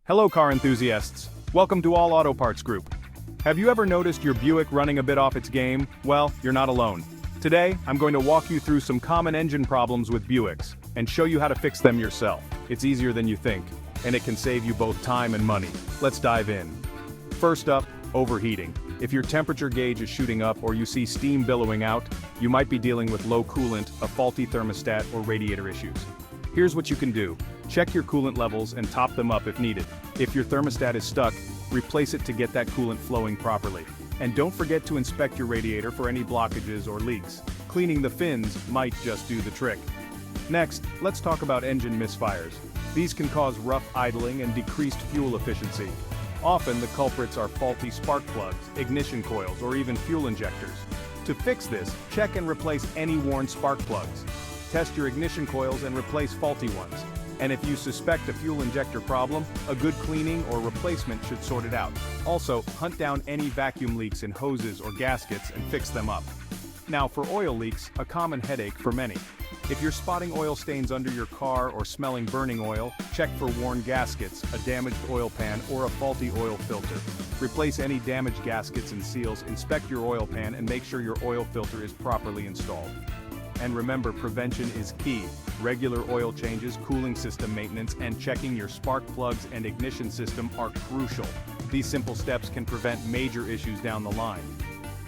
Hello car enthusiasts, welcome to All Auto Parts Group. Have you ever noticed your Buick running a bit off its game? Well, you're not alone. Today, I'm going to walk you through some common engine problems with Buicks, and show you how to fix them yourself. It's easier than you think, and it can save you both time and money. Let's dive in. First up, overheating. If your temperature gauge is shooting up or you see steam billowing out, you might be dealing with low coolant, a faulty thermostat, or radiator issues. Here's what you can do. Check your coolant levels and top them up if needed. If your thermostat is stuck, replace it to get that coolant flowing properly. And don't forget to inspect your radiator for any blockages or leaks. Cleaning the fins might just do the trick. Next, let's talk about engine misfires. These can cause rough idling and decreased fuel efficiency. Often the culprits are faulty spark plugs, ignition coils, or even fuel injectors. To fix this, check and replace any worn spark plugs. Test your ignition coils and replace faulty ones. And if you suspect a fuel injector problem, a good cleaning or replacement should sort it out. Also, hunt down any vacuum leaks in hoses or gaskets and fix them up. Now for oil leaks, a common headache for many. If you're spotting oil stains under your car or smelling burning oil, check for worn gaskets, a damaged oil pan, or a faulty oil filter. Replace any damaged gaskets and seals, inspect your oil pan, and make sure your oil filter is properly installed. And remember, prevention is key. Regular oil changes, cooling system maintenance, and checking your spark plugs and ignition system are crucial. These simple steps can prevent major issues down the line.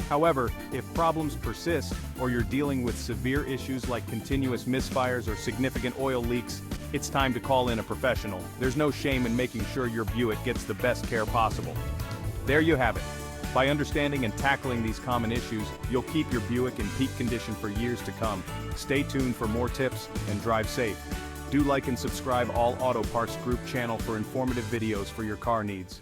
However, if problems persist, or you're dealing with severe issues like continuous misfires or significant oil leaks, it's time to call in a professional. There's no shame in making sure your Buick gets the best care possible. There you have it. By understanding and tackling these common issues, you'll keep your Buick in peak condition for years to come. Stay tuned for more tips and drive safe. Do like and subscribe All Auto Parts Group channel for informative videos for your car needs.